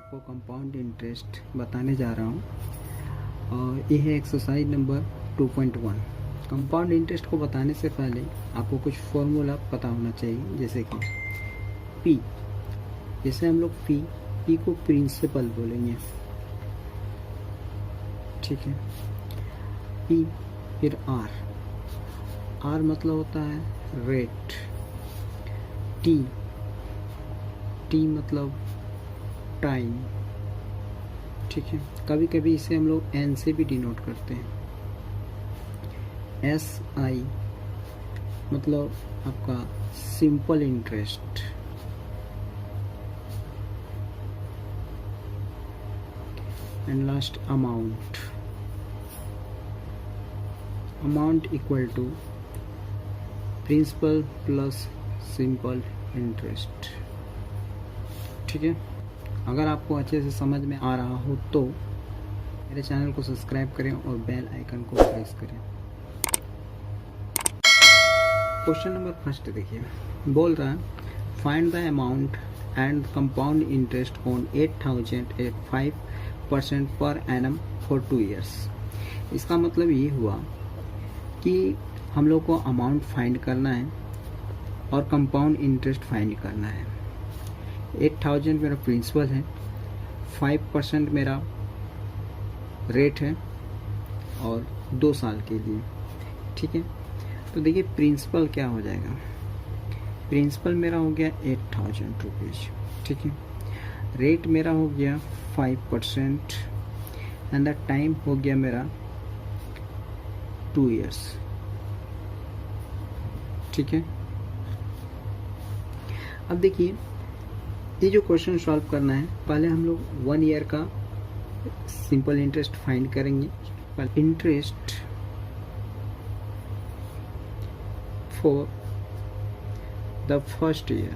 आपको compound interest बताने जा रहा हूँ और ये है एक्सरसाइज नंबर 2.1। कंपाउंड इंटरेस्ट को बताने से पहले आपको कुछ फॉर्मूला पता होना चाहिए, जैसे कि पी। जैसे हम लोग पी को प्रिंसिपल बोलेंगे, ठीक है। पी फिर आर मतलब होता है रेट। टी मतलब टाइम, ठीक है। कभी कभी इसे हम लोग एन से भी डिनोट करते हैं। एस आई मतलब आपका simple interest. And last amount equal to principal plus simple interest, ठीक है। अगर आपको अच्छे से समझ में आ रहा हो तो मेरे चैनल को सब्सक्राइब करें और बेल आइकन को प्रेस करें। क्वेश्चन नंबर फर्स्ट देखिए, बोल रहा है find the amount and compound interest on 8,000 at 5% पर एनम फॉर 2 years। इसका मतलब ये हुआ कि हम लोग को अमाउंट फाइंड करना है और कंपाउंड इंटरेस्ट फाइंड करना है। 8,000 मेरा प्रिंसिपल है, 5% मेरा रेट है और 2 साल के लिए, ठीक है। तो देखिए प्रिंसिपल क्या हो जाएगा। प्रिंसिपल मेरा हो गया 8,000 रुपीज, ठीक है। रेट मेरा हो गया 5% एंड द टाइम हो गया मेरा 2 years, ठीक है। अब देखिए ये जो क्वेश्चन सॉल्व करना है, पहले हम लोग 1 year का सिंपल इंटरेस्ट फाइंड करेंगे। Interest for the first year,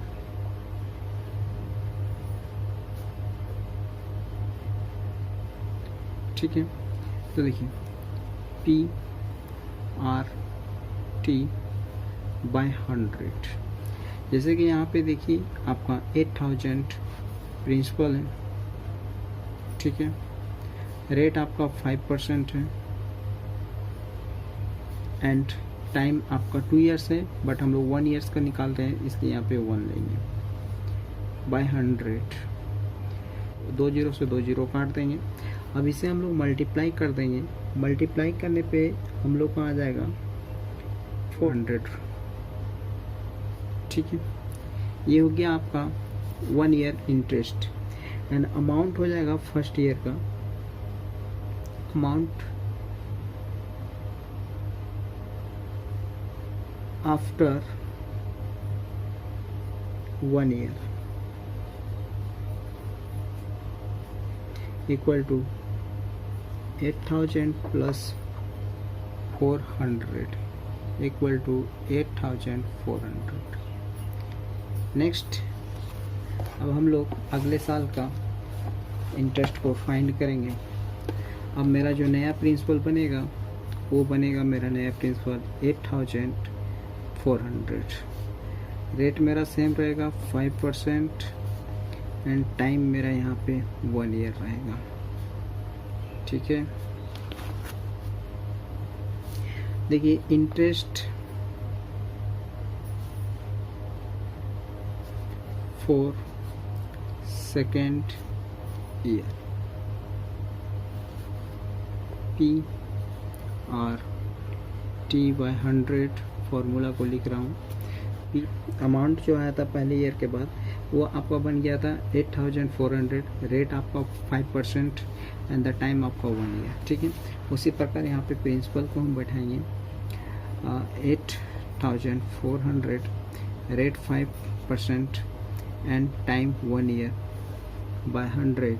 ठीक है। तो देखिए पी आर टी बाय 100। जैसे कि यहाँ पे देखिए आपका 8,000 प्रिंसिपल है, ठीक है। रेट आपका 5% है एंड टाइम आपका 2 years है, बट हम लोग 1 years का निकालते हैं इसलिए यहाँ पे 1 लेंगे। बाय 100, 2 0 से 2 0 काट देंगे। अब इसे हम लोग मल्टीप्लाई कर देंगे। मल्टीप्लाई करने पे हम लोग का आ जाएगा 400, ठीक है। ये हो गया आपका 1 year इंटरेस्ट एंड अमाउंट हो जाएगा फर्स्ट ईयर का। Amount after 1 year equal to 8,000 plus 400 equal to 8,400। Next अब हम लोग अगले साल का इंटरेस्ट को फाइंड करेंगे। अब मेरा जो नया प्रिंसिपल बनेगा वो बनेगा मेरा नया प्रिंसिपल 8,400। रेट मेरा सेम रहेगा 5% एंड टाइम मेरा यहाँ पे 1 year रहेगा, ठीक है। देखिए interest for second year, P R T by 100 formula को लिख रहा हूँ। पी अमाउंट जो आया था पहले ईयर के बाद वो आपका बन गया था 8,400। रेट आपका 5% एंड द टाइम आपका 1 year, ठीक है। उसी प्रकार यहाँ पे प्रिंसिपल को हम बैठाएंगे 8,400, rate 5% and time 1 year by 100।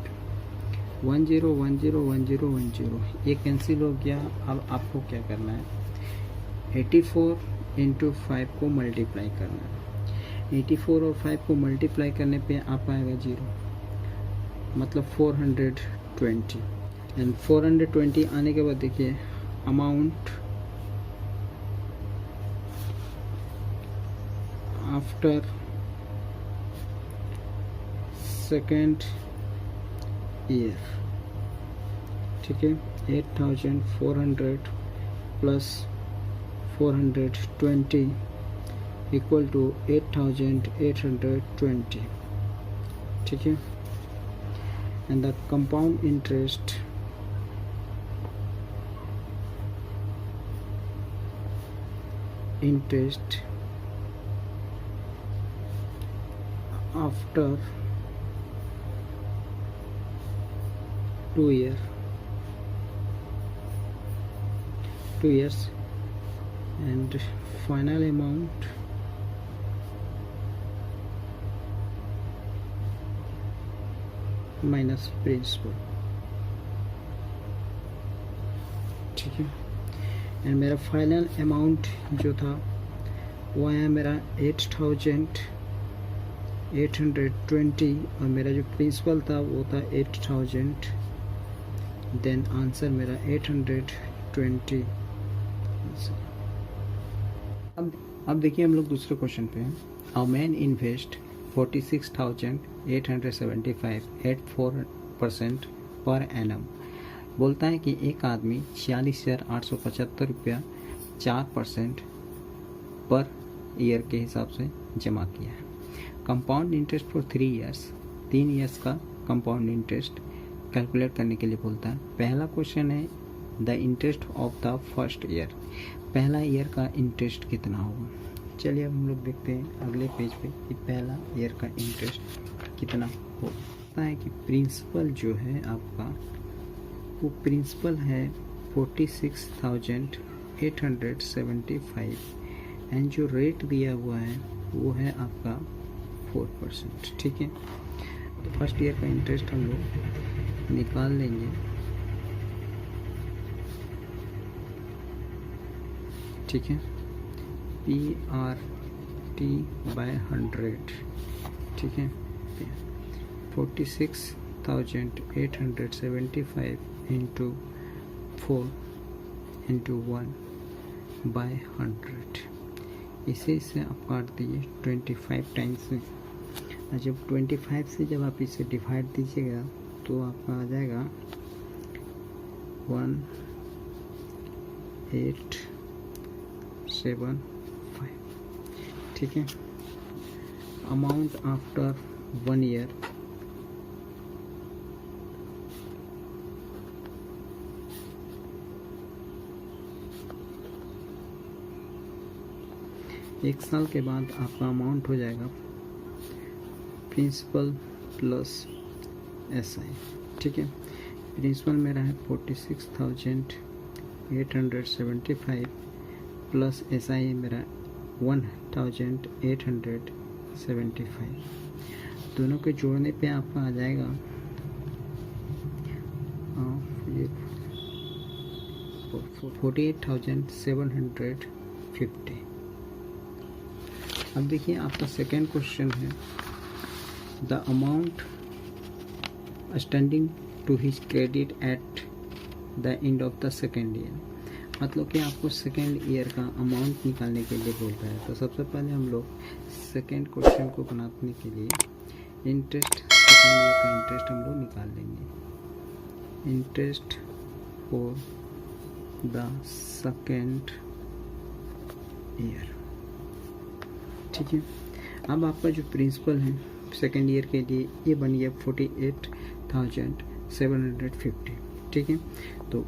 1 0 1 0 1 0 1 0 ये कैंसिल हो गया। अब आपको क्या करना है, 84 इंटू 5 को मल्टीप्लाई करना है। 84 और 5 को मल्टीप्लाई करने पे आप आएगा 0, मतलब 420 एंड 420 आने के बाद देखिए अमाउंट आफ्टर सेकेंड ईयर। ठीक है, 8400 प्लस 420 इक्वल टू 8820। ठीक है, and the compound interest after 2 years and final amount minus principal। ठीक है, एंड मेरा फाइनल अमाउंट जो था वो आया मेरा 8820 और मेरा जो प्रिंसिपल था वो था 8000। देन आंसर मेरा 820। अब देखिए हम लोग दूसरे क्वेश्चन पे हैं। A man invest 46,875 eight 4% per annum. बोलता है कि एक आदमी 46,875 रुपया 4% पर ईयर के हिसाब से जमा किया है। Compound interest for 3 years, 3 years का कंपाउंड इंटरेस्ट कैलकुलेट करने के लिए बोलता है। पहला क्वेश्चन है the interest of the first year, पहला ईयर का इंटरेस्ट कितना होगा। चलिए अब हम लोग देखते हैं अगले पेज पे कि पहला ईयर का इंटरेस्ट कितना होता है। कि प्रिंसिपल जो है आपका वो प्रिंसिपल है 46,875 एंड जो रेट दिया हुआ है वो है आपका 4%। ठीक है, तो फर्स्ट ईयर का इंटरेस्ट हम लोग निकाल लेंगे। ठीक है, PRT/100। ठीक है, 46,875 इंटू 4 इंटू 1/100। इसे आप काट दीजिए 25 टाइम्स से। जब 25 से जब आप इसे डिवाइड दीजिएगा तो आपका आ जाएगा 1875। ठीक है, अमाउंट आफ्टर 1 ईयर एक साल के बाद आपका अमाउंट हो जाएगा प्रिंसिपल प्लस SI। ठीक है, प्रिंसिपल मेरा है 46,875 प्लस SI मेरा 1,875। दोनों के जोड़ने पे आपका आ जाएगा 48,750। अब देखिए आपका सेकेंड क्वेश्चन है the amount standing to his credit at the end of the second year. मतलब कि आपको सेकेंड ईयर का अमाउंट निकालने के लिए बोलता है। तो सबसे पहले हम लोग सेकेंड क्वेश्चन को बनाने के लिए इंटरेस्ट, सेकेंड ईयर का इंटरेस्ट हम लोग निकाल लेंगे। Interest for the second year. ठीक है, अब आपका जो प्रिंसिपल है सेकेंड ईयर के लिए ये बन गया 48,750। ठीक है, तो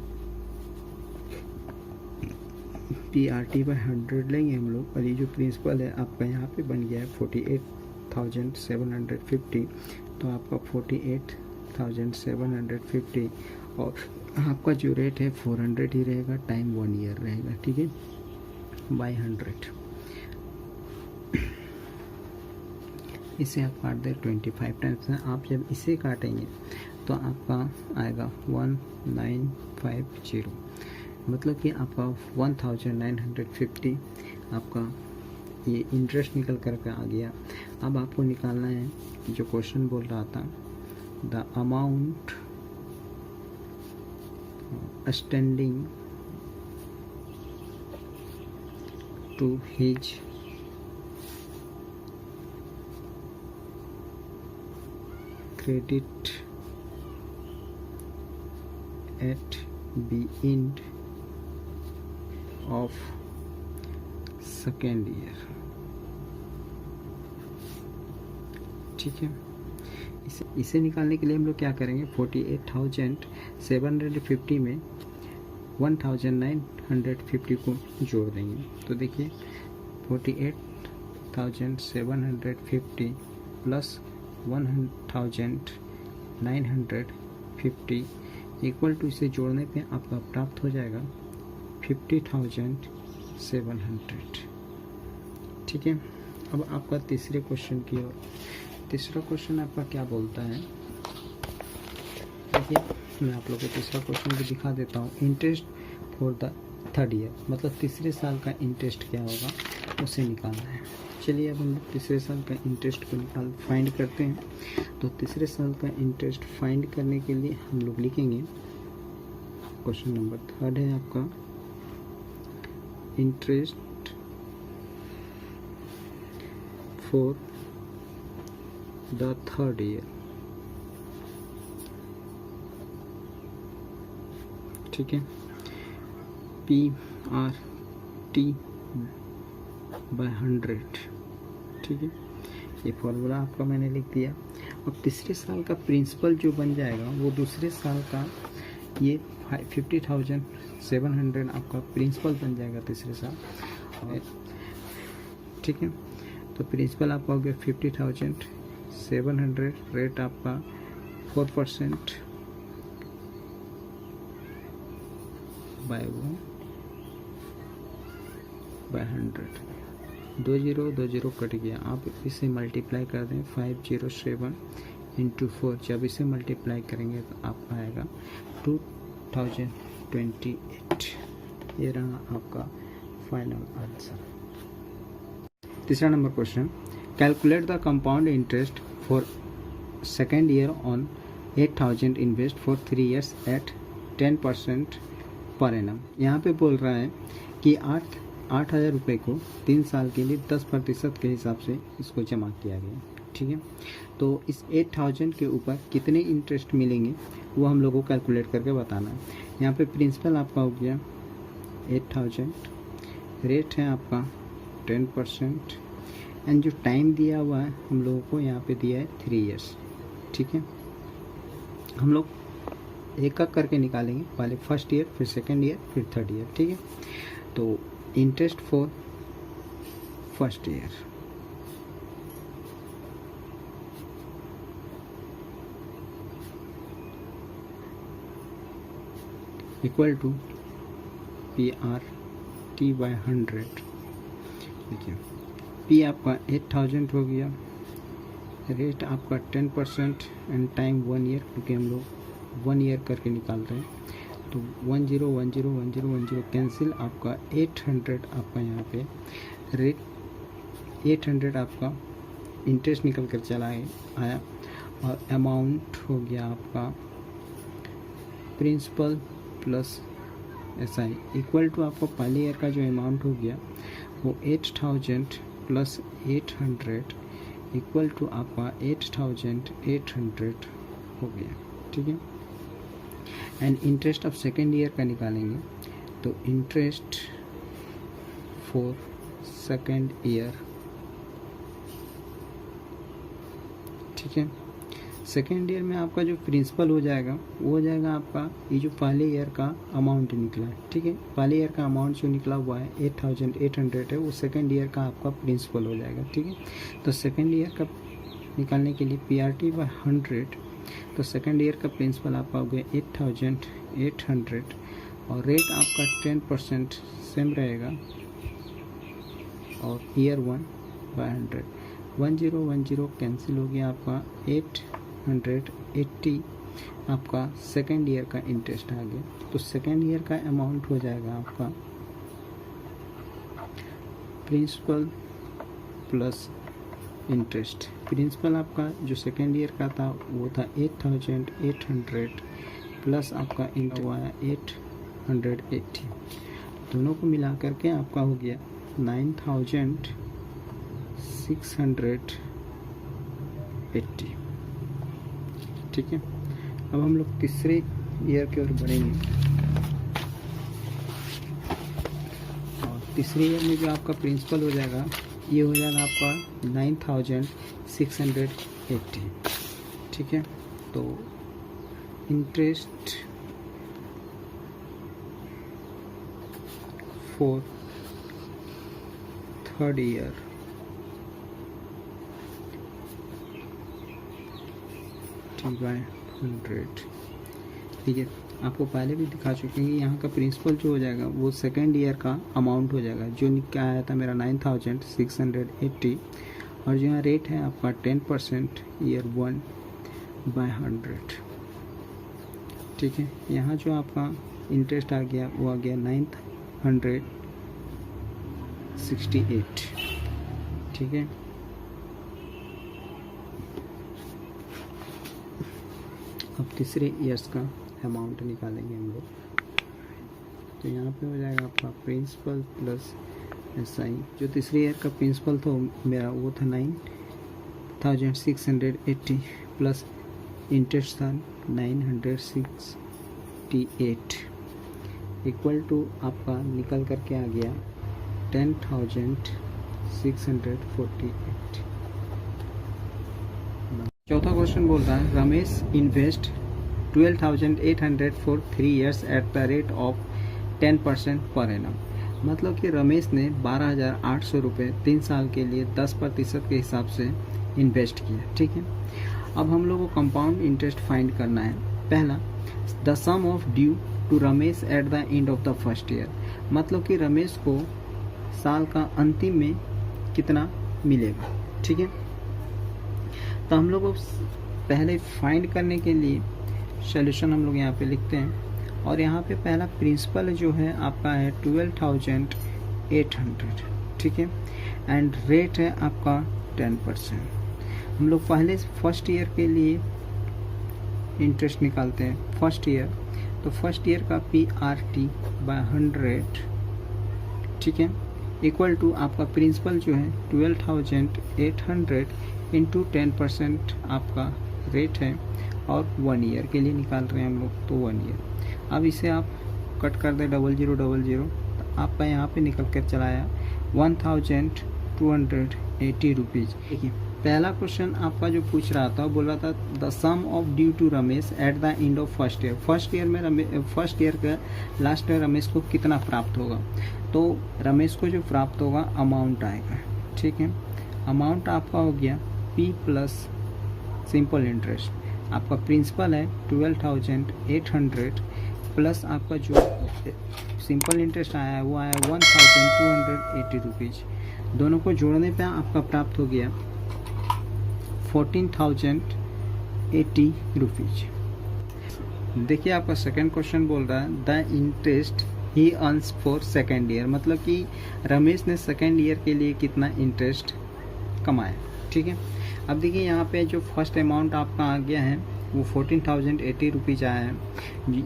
PRT/100 लेंगे हम लोग और ये जो प्रिंसिपल है आपका यहाँ पे बन गया है 48,750। तो आपका 48,750 और आपका जो रेट है 400 ही रहेगा, टाइम 1 ईयर रहेगा। ठीक है, बाय 100। इसे आप काट दें 25 टाइम्स में। आप जब इसे काटेंगे तो आपका आएगा 1950। मतलब कि आपका 1950 आपका ये इंटरेस्ट निकल करके आ गया। अब आपको निकालना है जो क्वेश्चन बोल रहा था the amount standing to his credit at the end of second year। ठीक है, इसे निकालने के लिए हम लोग क्या करेंगे, 48,750 में 1,950 को जोड़ देंगे। तो देखिए 48,750 प्लस 1,950 इक्वल टू, इसे जोड़ने पे आपका प्राप्त हो जाएगा 50,700। ठीक है, अब आपका तीसरे क्वेश्चन की ओर। तीसरा क्वेश्चन आपका क्या बोलता है, देखिए मैं आप लोगों को तीसरा क्वेश्चन भी दिखा देता हूँ। Interest for the third year, मतलब तीसरे साल का इंटरेस्ट क्या होगा उसे निकालना है। चलिए अब हम लोग तीसरे साल का इंटरेस्ट को फाइंड करते हैं। तो तीसरे साल का इंटरेस्ट फाइंड करने के लिए हम लोग लिखेंगे, क्वेश्चन नंबर थर्ड है आपका, interest for the third year. ठीक है, PRT बाय 100। ठीक है, ये फॉर्मूला आपका मैंने लिख दिया। अब तीसरे साल का प्रिंसिपल जो बन जाएगा वो दूसरे साल का ये 50,700 आपका प्रिंसिपल बन जाएगा तीसरे साल। ठीक है, तो प्रिंसिपल आपका हो गया 50,700, रेट आपका 4% बाय 100। 20 कट गया, आप इसे मल्टीप्लाई कर दें 507 इंटू 4। जब इसे मल्टीप्लाई करेंगे तो आपका आएगा 2028। ये रहा आपका फाइनल आंसर। तीसरा नंबर question, calculate the compound interest for second year on 8,000 invest for 3 years at 10% पर एनम। यहाँ पे बोल रहा है कि 8,000 रुपये को 3 साल के लिए 10% के हिसाब से इसको जमा किया गया। ठीक है, तो इस 8,000 के ऊपर कितने इंटरेस्ट मिलेंगे वो हम लोगों को कैलकुलेट करके बताना है। यहाँ पे प्रिंसिपल आपका हो गया 8,000, रेट है आपका 10%, एंड जो टाइम दिया हुआ है हम लोगों को यहाँ पे दिया है 3 years। ठीक है, हम लोग एक एक करके निकालेंगे, पहले फर्स्ट ईयर, फिर सेकेंड ईयर, फिर थर्ड ईयर। ठीक है, तो interest for first year equal to PRT by 100। देखिए P आपका 8,000 हो गया, रेट आपका 10% एंड टाइम 1 year, क्योंकि हम लोग 1 year करके निकाल रहे हैं। तो 10 10 10 10 कैंसिल, आपका 800 आपका यहाँ पे रेट 800 आपका इंटरेस्ट निकल कर चला आया, और अमाउंट हो गया आपका principal plus SI equal to आपका पहले ईयर का जो अमाउंट हो गया वो 8,000 प्लस 800 इक्वल टू आपका 8,800 हो गया। ठीक है, and interest of second year का निकालेंगे, तो इंटरेस्ट फॉर सेकेंड ईयर। ठीक है, सेकेंड ईयर में आपका जो प्रिंसिपल हो जाएगा वो हो जाएगा आपका ये जो पहले ईयर का अमाउंट निकला है। ठीक है, पहले ईयर का अमाउंट जो निकला हुआ है 8,800 है, वो सेकेंड ईयर का आपका प्रिंसिपल हो जाएगा। ठीक है, तो सेकेंड ईयर का निकालने के लिए PRT बाय 100, तो सेकेंड ईयर का प्रिंसिपल आपका हो गया 8,800, और रेट आपका 10% सेम रहेगा, और ईयर 1 बाय 100। 10 कैंसिल हो गया, आपका 880 आपका सेकेंड ईयर का इंटरेस्ट आ गया। तो सेकेंड ईयर का अमाउंट हो जाएगा आपका प्रिंसिपल प्लस इंटरेस्ट। प्रिंसिपल आपका जो सेकेंड ईयर का था वो था 8,800 प्लस आपका इंटरेस्ट हुआ 880, दोनों को मिला करके आपका हो गया 9,680। ठीक है, अब हम लोग तीसरे ईयर की ओर बढ़ेंगे। और तीसरे ईयर में जो आपका प्रिंसिपल हो जाएगा ये हो जाएगा आपका 9680। ठीक है, तो interest for third year T/100। ठीक है, आपको पहले भी दिखा चुके हैं कि यहाँ का प्रिंसिपल जो हो जाएगा वो सेकेंड ईयर का अमाउंट हो जाएगा, जो क्या आया था मेरा 9680, और जो यहाँ रेट है आपका 10% ईयर 1/100। ठीक है, यहाँ जो आपका इंटरेस्ट आ गया वो आ गया 968। ठीक है, अब तीसरे ईयर्स का अमाउंट निकालेंगे हम लोग। तो यहाँ पे हो जाएगा आपका प्रिंसिपल प्लस SI। जो तीसरे ईयर का प्रिंसिपल था मेरा वो था 9680 प्लस इंटरेस्ट था 968 इक्वल टू आपका निकल करके आ गया 10,648। चौथा क्वेश्चन बोल रहा है Ramesh invest 12,800 for 3 years at the rate of 10% पर एनम। मतलब कि रमेश ने 12,800 रुपये 3 साल के लिए 10% के हिसाब से इन्वेस्ट किया। ठीक है, अब हम लोग को कंपाउंड इंटरेस्ट फाइंड करना है। पहला, the sum of due to Ramesh at the end of the first year. मतलब कि रमेश को साल का अंतिम में कितना मिलेगा। ठीक है, तो हम लोग को पहले फाइंड करने के लिए सॉल्यूशन हम लोग यहाँ पे लिखते हैं, और यहाँ पे पहला प्रिंसिपल जो है आपका है 12,800। ठीक है, एंड रेट है आपका 10%। हम लोग पहले फर्स्ट ईयर के लिए इंटरेस्ट निकालते हैं। फर्स्ट ईयर, तो फर्स्ट ईयर का PRT/100, ठीक है, इक्वल टू आपका प्रिंसिपल जो है 12,800 इंटू 10% आपका रेट है, और 1 ईयर के लिए निकाल रहे हैं हम लोग, तो 1 ईयर। अब इसे आप कट कर दें 0000, तो आपका यहाँ पे निकल कर चला आया 1,280 रुपीज़। देखिए, पहला क्वेश्चन आपका जो पूछ रहा था वो बोल रहा था the sum of due to Ramesh at the end of first year. First year का लास्ट में रमेश को कितना प्राप्त होगा। तो रमेश को जो प्राप्त होगा अमाउंट आएगा। ठीक है, अमाउंट आपका हो गया P प्लस सिंपल इंटरेस्ट। आपका प्रिंसिपल है 12,800 प्लस आपका जो सिंपल इंटरेस्ट आया है वो आया 1,280 रुपीज़। दोनों को जोड़ने पे आपका प्राप्त हो गया 14,080 रुपीज़। देखिए, आपका सेकंड क्वेश्चन बोल रहा है the interest he earns for second year. मतलब कि रमेश ने सेकेंड ईयर के लिए कितना इंटरेस्ट कमाया। ठीक है, अब देखिए यहाँ पे जो फर्स्ट अमाउंट आपका आ गया है वो 14,080 रुपीज़ आया है।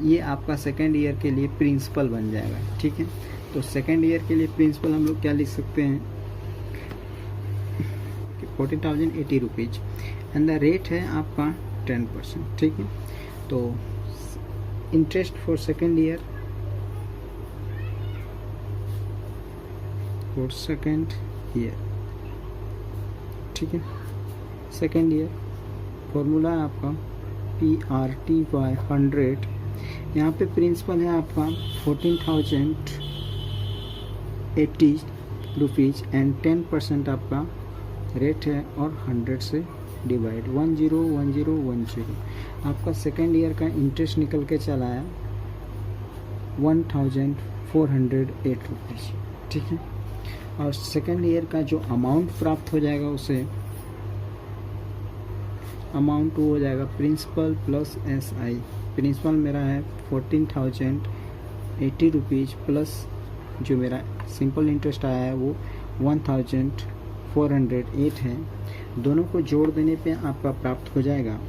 ये आपका सेकेंड ईयर के लिए प्रिंसिपल बन जाएगा। ठीक है, तो सेकेंड ईयर के लिए प्रिंसिपल हम लोग क्या लिख सकते हैं, 14,080 रुपीज़, एंड द रेट है आपका 10%। ठीक है, तो इंटरेस्ट फॉर सेकेंड ईयर ठीक है, सेकेंड ईयर फॉर्मूला है आपका PRT/100। यहाँ पे प्रिंसिपल है आपका 14,080 रुपीज़ एंड 10% आपका रेट है, और 100 से डिवाइड 101010। आपका सेकेंड ईयर का इंटरेस्ट निकल के चला है 1,408 रुपीज़। ठीक है, और सेकेंड ईयर का जो अमाउंट प्राप्त हो जाएगा उसे अमाउंट हो जाएगा प्रिंसिपल प्लस SI। प्रिंसिपल मेरा है 14,080 रुपीज़ प्लस जो मेरा सिंपल इंटरेस्ट आया है वो 1,408 है। दोनों को जोड़ देने पे आपका प्राप्त हो जाएगा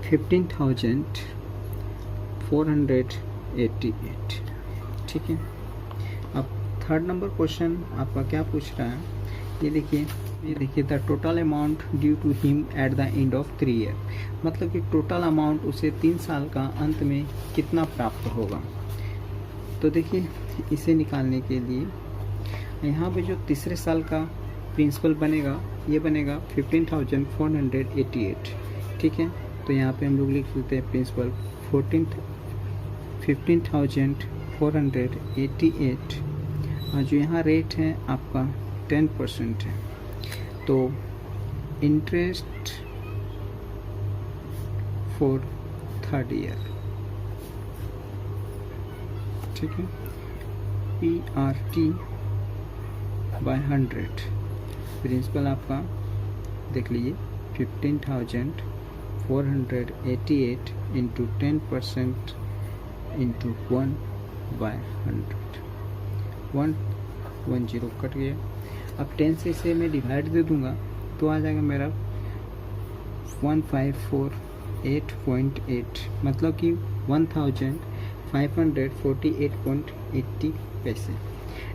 15,488। ठीक है, अब थर्ड नंबर क्वेश्चन आपका क्या पूछ रहा है, ये देखिए ये देखिए the total amount due to him at the end of 3 year, मतलब कि टोटल अमाउंट उसे 3 साल का अंत में कितना प्राप्त होगा। तो देखिए इसे निकालने के लिए यहाँ पे जो तीसरे साल का प्रिंसिपल बनेगा ये बनेगा 15,488, ठीक है। तो यहाँ पे हम लोग लिख लेते हैं प्रिंसिपल 15,488 और जो यहाँ रेट है आपका 10% है। तो इंटरेस्ट फॉर 3rd ईयर, ठीक है, PRT बाय 100, प्रिंसिपल आपका देख लीजिए 15,488 इंटू 10% इंटू 1/100, 110 कट गया। अब 10 से इसे मैं डिवाइड दे दूंगा तो आ जाएगा मेरा 1548.8, मतलब कि 1548.80 पैसे।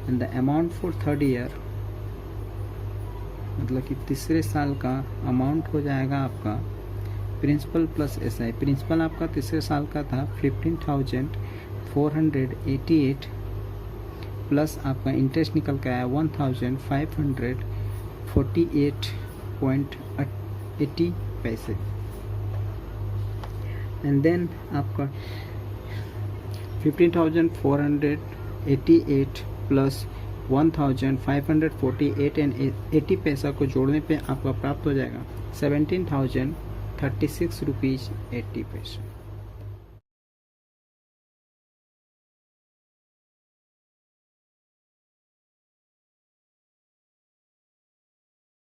And the amount for 3rd year, मतलब कि तीसरे साल का अमाउंट हो जाएगा आपका प्रिंसिपल प्लस SI। प्रिंसिपल आपका तीसरे साल का था 15,488 प्लस आपका इंटरेस्ट निकल के आया 1,548.80 पैसे। एंड देन आपका 15,488 प्लस 1,548 पैसा को जोड़ने पे आपका प्राप्त हो जाएगा 17,036 रुपीज़ 80 पैसे।